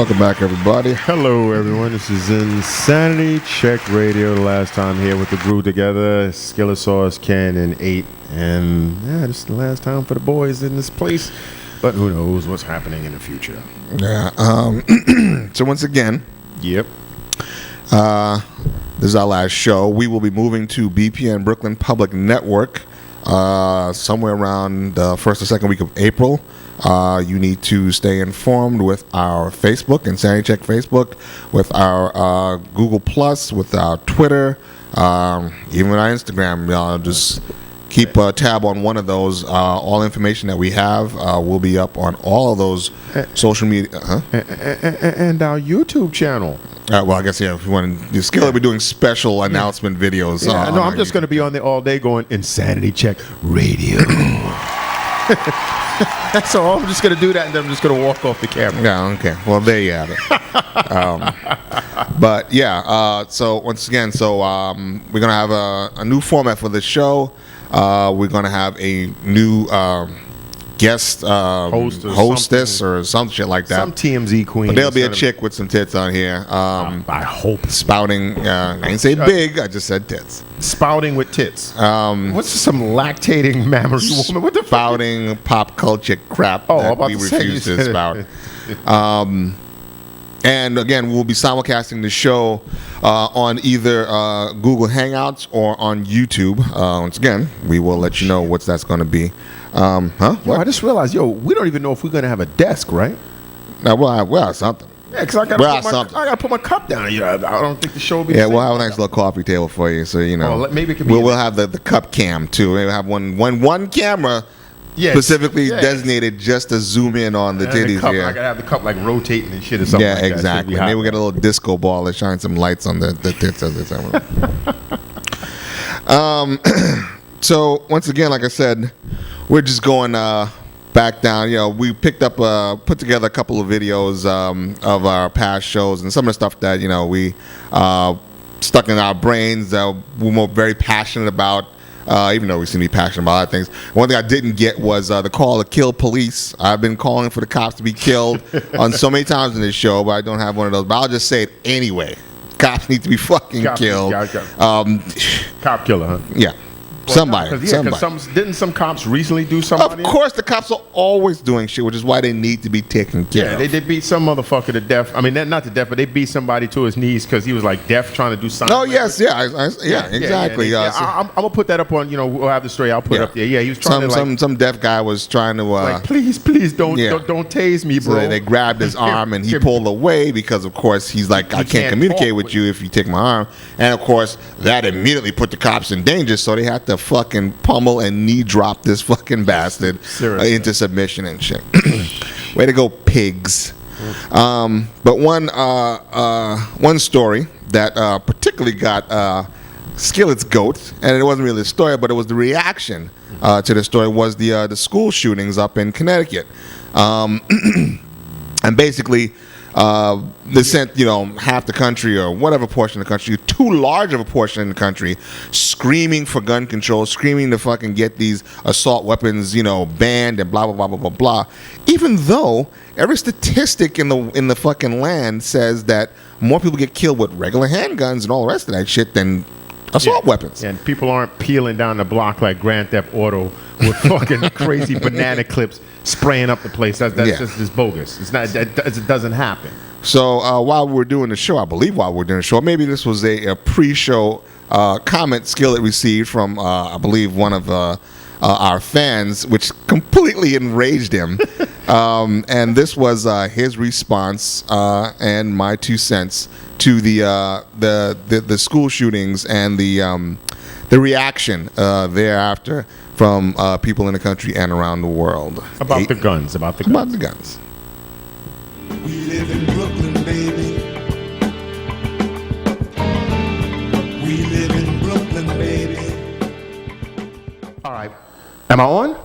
Welcome back, everybody. Hello, everyone. This is Insanity Check Radio. The last time here with the crew together, Skillet Sauce, Ken, and 8. And yeah, this is the last time for the boys in this place. But who knows what's happening in the future. Yeah. So once again, Yep. this is our last show. We will be moving to BPN Brooklyn Public Network somewhere around the first or second week of April. You need to stay informed with our Facebook, Insanity Check Facebook, with our Google Plus, with our Twitter, even with our Instagram. Just keep a tab on one of those. All information that we have will be up on all of those social media. And our YouTube channel. Well, I guess, yeah, if you want to Skillet, we're doing special announcement videos. Yeah, no, I'm just going to be on there all day going Insanity Check Radio. So I'm just going to do that, and then I'm just going to walk off the camera. Yeah, okay. Well, there you have it. But, yeah, so once again, we're going to have a new format for the show. We're going to have a new guest hostess or some shit like that. Some TMZ queen. But there'll be a chick with some tits on here. I hope. Spouting. I didn't say big. I just said tits. Spouting with tits. What's some lactating mammary woman? What the spouting pop culture crap that we refuse to spout. And again, we'll be simulcasting the show on either Google Hangouts or on YouTube. Once again, we will let you know what that's going to be. What? I just realized, we don't even know if we're going to have a desk, right? No, we'll have something. Yeah, because I got to put my cup down. I don't think the show will be. Yeah, we'll have a nice little coffee table for you, so maybe it could be. We'll have the cup cam too. We'll have one camera. Yes. Specifically designated just to zoom in on the titties here. I gotta have the cup like rotating and shit or something. Yeah, like exactly. Maybe we get a little disco ball that shines some lights on the tits of the time. So once again, like I said, we're just going back down. We picked up, put together a couple of videos of our past shows and some of the stuff that we stuck in our brains that we're very passionate about. Even though we seem to be passionate about a lot of things. One thing I didn't get was the call to kill police. I've been calling for the cops to be killed on so many times in this show, but I don't have one of those. But I'll just say it anyway. Cops need to be fucking killed. Cop killer, huh? Yeah. Somebody. Didn't some cops recently do something? Of course, the cops are always doing shit, which is why they need to be taken care of. Yeah, they beat some motherfucker to death. I mean, not to death, but they beat somebody to his knees because he was like deaf trying to do something. Oh, yes, exactly. I'm going to put that up on, we'll have the story. I'll put it up there. Yeah, he was trying to some deaf guy was trying to... please, don't tase me, bro. So they grabbed his arm and he pulled away because, of course, he's like, I can't communicate with you if you take my arm. And, of course, that immediately put the cops in danger, so they had to fucking pummel and knee drop this fucking bastard into submission and shit. Way to go, pigs. But one story that particularly got Skillet's goat, and it wasn't really a story, but it was the reaction to the story, was the school shootings up in Connecticut. And basically, they sent, half the country or whatever portion of the country, too large of a portion of the country, screaming for gun control, screaming to fucking get these assault weapons, banned and blah, blah, blah, blah, blah, blah. Even though every statistic in the fucking land says that more people get killed with regular handguns and all the rest of that shit than assault weapons. And people aren't peeling down the block like Grand Theft Auto with fucking crazy banana clips spraying up the place. That's just bogus. It's not. It doesn't happen. So while we're doing the show, I believe while we're doing the show, maybe this was a pre-show comment Skillet received from I believe one of our fans, which completely enraged him. And this was his response and my 2 cents to the school shootings and the reaction thereafter from people in the country and around the world. About the guns. About the guns. We live in Brooklyn, baby. We live in Brooklyn, baby. All right. Am I on?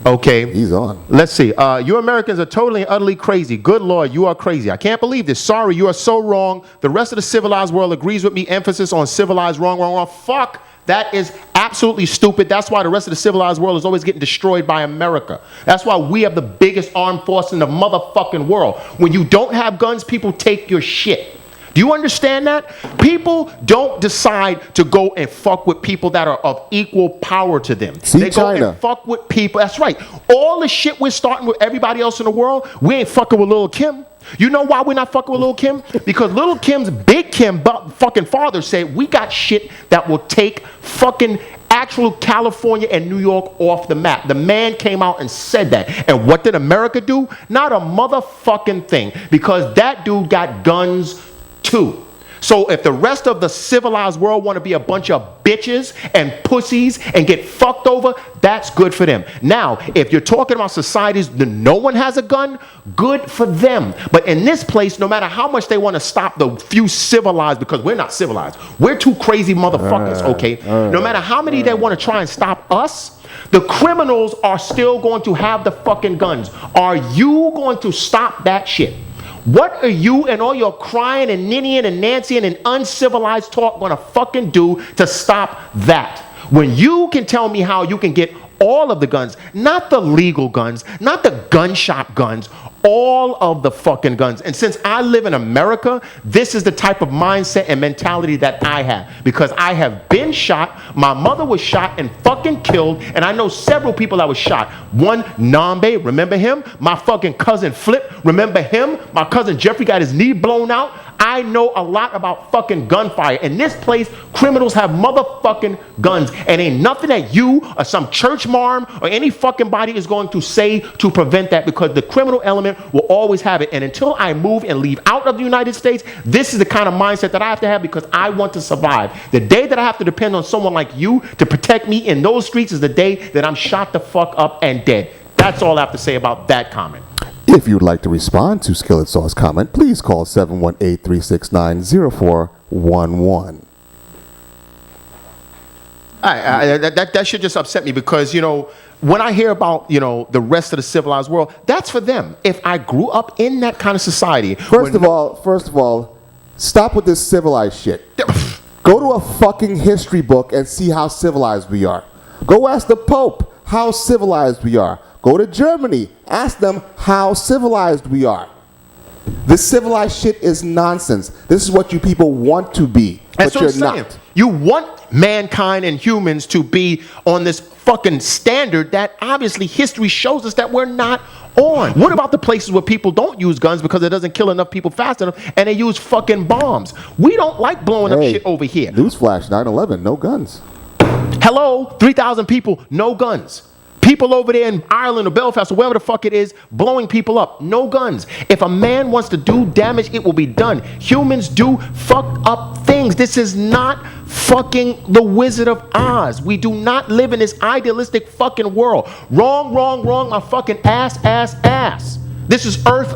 Okay. He's on. Let's see. You Americans are totally and utterly crazy. Good Lord, you are crazy. I can't believe this. Sorry, you are so wrong. The rest of the civilized world agrees with me. Emphasis on civilized, wrong. Fuck That is absolutely stupid. That's why the rest of the civilized world is always getting destroyed by America. That's why we have the biggest armed force in the motherfucking world. When you don't have guns, people take your shit. Do you understand that? People don't decide to go and fuck with people that are of equal power to them. See they go China. and fuck with people. That's right. All the shit we're starting with everybody else in the world, we ain't fucking with Lil' Kim. You know why we're not fucking with Lil' Kim? Because Lil' Kim's Big Kim fucking father said, we got shit that will take fucking actual California and New York off the map. The man came out and said that. And what did America do? Not a motherfucking thing. Because that dude got guns too. So if the rest of the civilized world want to be a bunch of bitches and pussies and get fucked over, that's good for them. Now, if you're talking about societies that no one has a gun, good for them. But in this place, no matter how much they want to stop the few civilized, because we're not civilized, we're two crazy motherfuckers, okay? No matter how many they want to try and stop us, the criminals are still going to have the fucking guns. Are you going to stop that shit? What are you and all your crying and ninnying and nancying and uncivilized talk gonna fucking do to stop that? When you can tell me how you can get all of the guns, not the legal guns, not the gun shop guns, all of the fucking guns. And since I live in America, this is the type of mindset and mentality that I have. Because I have been shot, my mother was shot and fucking killed, and I know several people that was shot. One, Nambe, remember him? My fucking cousin Flip, remember him? My cousin Jeffrey got his knee blown out. I know a lot about fucking gunfire. In this place, criminals have motherfucking guns. And ain't nothing that you or some church marm or any fucking body is going to say to prevent that, because the criminal element will always have it. And until I move and leave out of the United States, this is the kind of mindset that I have to have, because I want to survive. The day that I have to depend on someone like you to protect me in those streets is the day that I'm shot the fuck up and dead. That's all I have to say about that comment. If you'd like to respond to Skillet Sauce comment, please call 718-369-0411. That should just upset me, because, you know, when I hear about, you know, the rest of the civilized world, that's for them. If I grew up in that kind of society. First of all, stop with this civilized shit. Go to a fucking history book and see how civilized we are. Go ask the Pope how civilized we are. Go to Germany. Ask them how civilized we are. This civilized shit is nonsense. This is what you people want to be, but you're not. You want mankind and humans to be on this fucking standard that obviously history shows us that we're not on. What about the places where people don't use guns because it doesn't kill enough people fast enough, and they use fucking bombs? We don't like blowing up shit over here. Newsflash, 9/11, no guns. Hello, 3,000 people, no guns. People over there in Ireland or Belfast or wherever the fuck it is, blowing people up, no guns. If a man wants to do damage, it will be done. Humans do fucked up things. This is not fucking the Wizard of Oz. We do not live in this idealistic fucking world. Wrong, my fucking ass. This is earth.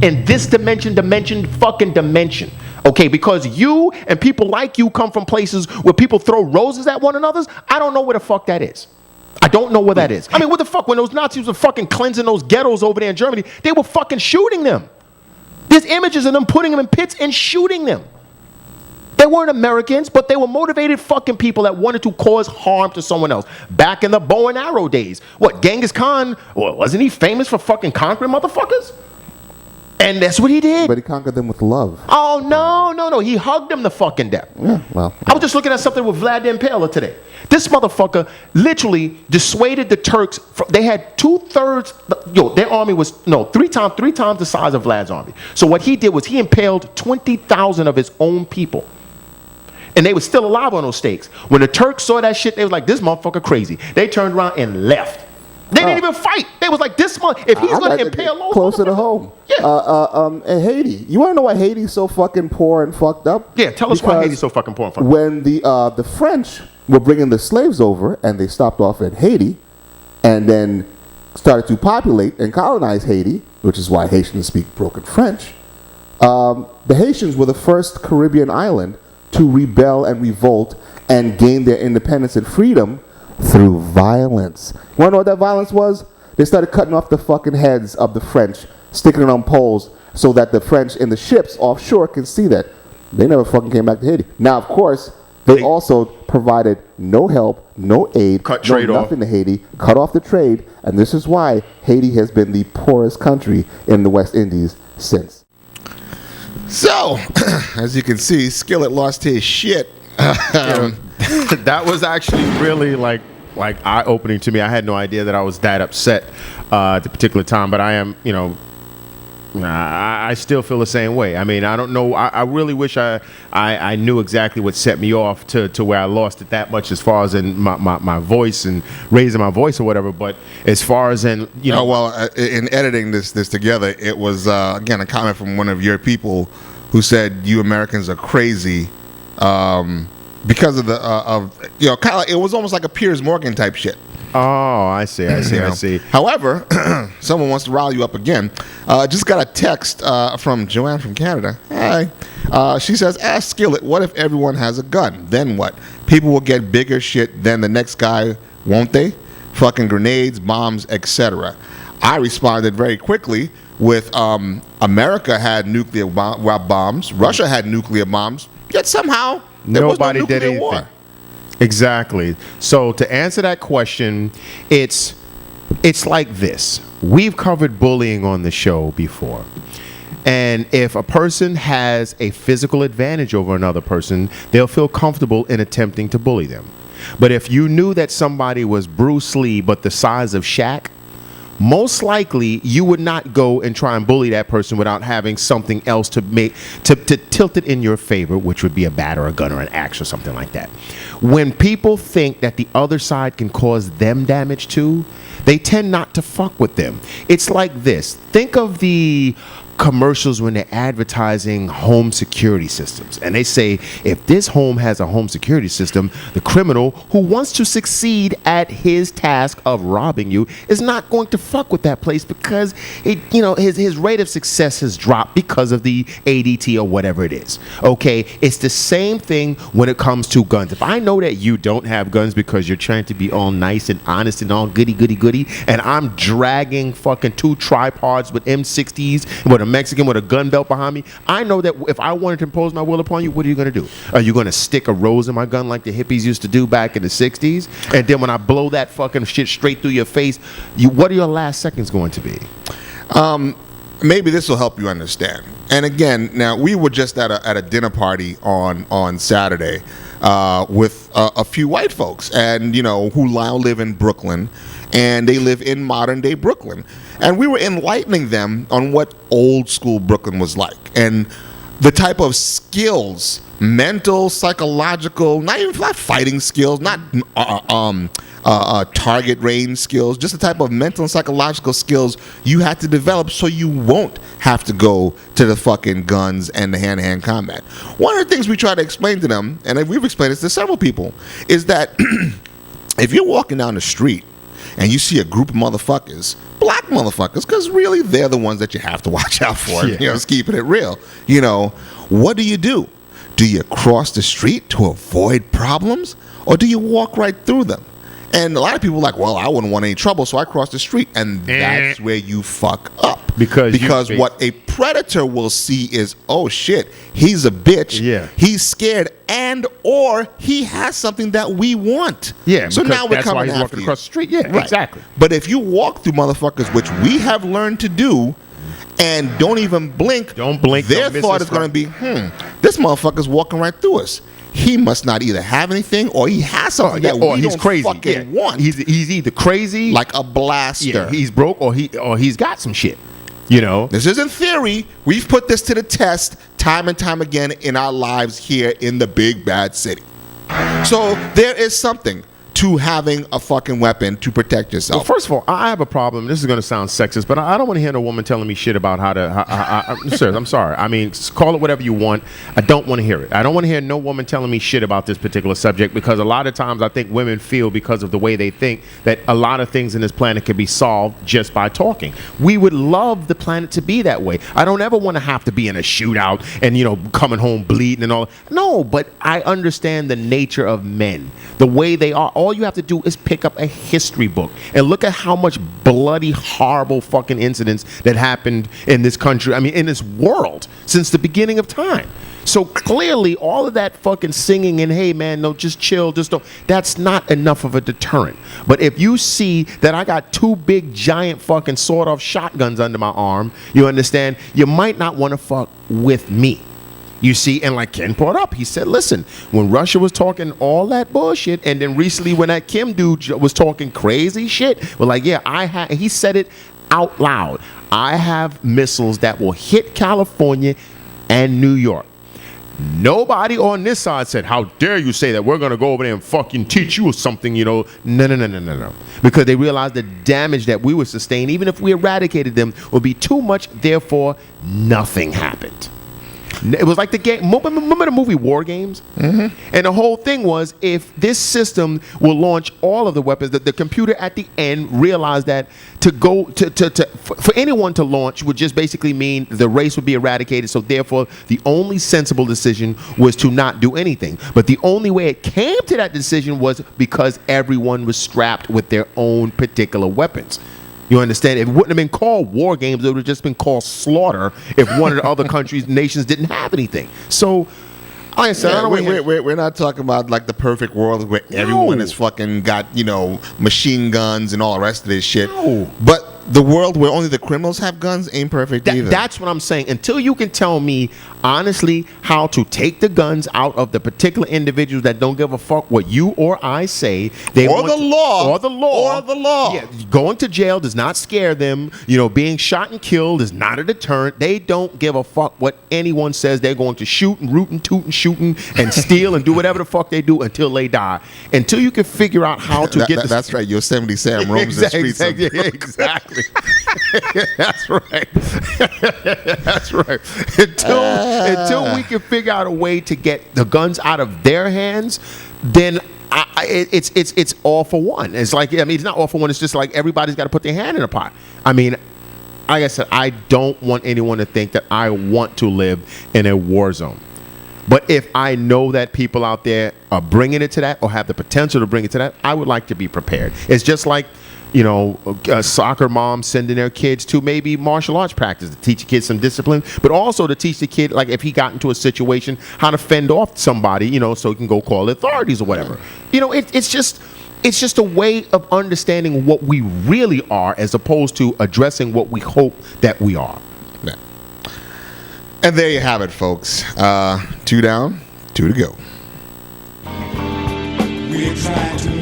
In this dimension, fucking dimension. Okay, because you and people like you come from places where people throw roses at one another. I don't know where the fuck that is. I don't know where that is. I mean, what the fuck? When those Nazis were fucking cleansing those ghettos over there in Germany, they were fucking shooting them. There's images of them putting them in pits and shooting them. They weren't Americans, but they were motivated fucking people that wanted to cause harm to someone else. Back in the bow and arrow days. What, Genghis Khan, wasn't he famous for fucking conquering motherfuckers? And that's what he did. But he conquered them with love. Oh, no. He hugged them to fucking death. Yeah, well. I was just looking at something with Vlad the Impaler today. This motherfucker literally dissuaded the Turks. They had 2/3. Their army was, three times the size of Vlad's army. So what he did was he impaled 20,000 of his own people. And they were still alive on those stakes. When the Turks saw that shit, they was like, this motherfucker crazy. They turned around and left. They didn't even fight. They was like, this month, if he's going to impale those closer to home. Yeah. In Haiti. You want to know why Haiti's so fucking poor and fucked up? Yeah, tell us why Haiti's so fucking poor and fucked up. When the French were bringing the slaves over and they stopped off at Haiti and then started to populate and colonize Haiti, which is why Haitians speak broken French, the Haitians were the first Caribbean island to rebel and revolt and gain their independence and freedom through violence. You want to know what that violence was? They started cutting off the fucking heads of the French, sticking it on poles so that the French in the ships offshore can see that. They never fucking came back to Haiti. Now, of course, They also provided no help, no aid, Cut no trade off. nothing to Haiti, cut off the trade, and this is why Haiti has been the poorest country in the West Indies since. So, as you can see, Skillet lost his shit. That was actually really like eye-opening to me. I had no idea that I was that upset at the particular time, but I am, I still feel the same way. I mean, I don't know. I really wish I knew exactly what set me off to where I lost it that much as far as in my voice and raising my voice or whatever. But as far as in, in editing this together, it was, again, a comment from one of your people who said, you Americans are crazy. Because of kind of like, it was almost like a Piers Morgan type shit. Oh, I see. I see. However, someone wants to rile you up again. Just got a text from Joanne from Canada. Hi. She says, ask Skillet, what if everyone has a gun? Then what? People will get bigger shit than the next guy, won't they? Fucking grenades, bombs, etc. I responded very quickly with America had nuclear bombs. Russia had nuclear bombs. Yet somehow there nobody was no did anything. war. Exactly. So to answer that question, it's like this. We've covered bullying on the show before. And if a person has a physical advantage over another person, they'll feel comfortable in attempting to bully them. But if you knew that somebody was Bruce Lee but the size of Shaq, most likely you would not go and try and bully that person without having something else to tilt it in your favor, which would be a bat or a gun or an axe or something like that. When people think that the other side can cause them damage too, they tend not to fuck with them. It's like this. Think of the commercials when they're advertising home security systems, and they say if this home has a home security system, the criminal who wants to succeed at his task of robbing you is not going to fuck with that place because his rate of success has dropped because of the ADT or whatever it is. Okay, it's the same thing when it comes to guns. If I know that you don't have guns because you're trying to be all nice and honest and all goody, and I'm dragging fucking 2 tripods with M60s with a Mexican with a gun belt behind me, I know that if I wanted to impose my will upon you, what are you going to do? Are you going to stick a rose in my gun like the hippies used to do back in the 60s? And then when I blow that fucking shit straight through your face, what are your last seconds going to be? Maybe this will help you understand. And again, now we were just at a dinner party on Saturday with a few white folks, and who now live in Brooklyn, and they live in modern day Brooklyn. And we were enlightening them on what old school Brooklyn was like and the type of skills, mental, psychological, not fighting skills, not target range skills, just the type of mental and psychological skills you had to develop so you won't have to go to the fucking guns and the hand-to-hand combat. One of the things we try to explain to them, and we've explained this to several people, is that if you're walking down the street and you see a group of motherfuckers, black motherfuckers, because really they're the ones that you have to watch out for, just keeping it real, what do? Do you cross the street to avoid problems, or do you walk right through them? And a lot of people are like, well, I wouldn't want any trouble, so I cross the street. And that's where you fuck up. Because what a predator will see is, oh, shit, he's a bitch. Yeah. He's scared, and or he has something that we want. Yeah, so now we're that's coming why he's after walking you. across the street. Yeah, right. Exactly. But if you walk through motherfuckers, which we have learned to do, and don't even blink, their thought is going to be, this motherfucker's walking right through us. He must not either have anything or he has something that we he's don't crazy. fucking want. He's either crazy, like a blaster. Yeah, he's broke, or he's got some shit. This isn't theory. We've put this to the test time and time again in our lives here in the big bad city. So there is something to having a fucking weapon to protect yourself. Well, first of all, I have a problem. This is going to sound sexist, but I don't want to hear no woman telling me shit about how to... Sir, I'm sorry. I mean, call it whatever you want. I don't want to hear it. I don't want to hear no woman telling me shit about this particular subject, because a lot of times I think women feel, because of the way they think, that a lot of things in this planet can be solved just by talking. We would love the planet to be that way. I don't ever want to have to be in a shootout and, coming home bleeding and all. No, but I understand the nature of men, the way they are. All you have to do is pick up a history book and look at how much bloody, horrible fucking incidents that happened in this country, in this world, since the beginning of time. So clearly, all of that fucking singing and hey man, no, just chill, just don't. That's not enough of a deterrent. But if you see that I got 2 big giant fucking sawed-off shotguns under my arm, you understand? You might not want to fuck with me. You see, and like Ken brought up, he said, listen, when Russia was talking all that bullshit, and then recently when that Kim dude was talking crazy shit, well, like, yeah, he said it out loud. I have missiles that will hit California and New York. Nobody on this side said, how dare you say that we're going to go over there and fucking teach you something, you know. No. Because they realized the damage that we would sustain, even if we eradicated them, would be too much. Therefore, nothing happened. It was like the game. Remember the movie War Games? Mm-hmm. And the whole thing was, if this system will launch all of the weapons, the computer at the end realized that for anyone to launch would just basically mean the race would be eradicated. So therefore, the only sensible decision was to not do anything. But the only way it came to that decision was because everyone was strapped with their own particular weapons. You understand? If it wouldn't have been called war games, it would have just been called slaughter if one of the other countries, nations didn't have anything. So, like I said, I don't we're not talking about like the perfect world where everyone has fucking got, you know, machine guns and all the rest of this shit. No. But the world where only the criminals have guns ain't perfect either. That's what I'm saying. Until you can tell me honestly how to take the guns out of the particular individuals that don't give a fuck what you or I say, or the law. Yeah, going to jail does not scare them. You know, being shot and killed is not a deterrent. They don't give a fuck what anyone says. They're going to shoot and root and toot and shooting and steal and do whatever the fuck they do until they die. Until you can figure out how to get. That's right. Yosemite Sam roams the streets. Exactly. That's right. That's right. Until we can figure out a way to get the guns out of their hands, then it's all for one. It's like, I mean, it's not all for one. It's just like everybody's got to put their hand in a pot. I mean, like I said, I don't want anyone to think that I want to live in a war zone. But if I know that people out there are bringing it to that or have the potential to bring it to that, I would like to be prepared. It's just like, you know, soccer moms sending their kids to maybe martial arts practice to teach the kids some discipline, but also to teach the kid, like if he got into a situation, how to fend off somebody, you know, so he can go call the authorities or whatever. You know, it's just a way of understanding what we really are as opposed to addressing what we hope that we are. Yeah. And there you have it, folks. 2 down, 2 to go. We tried to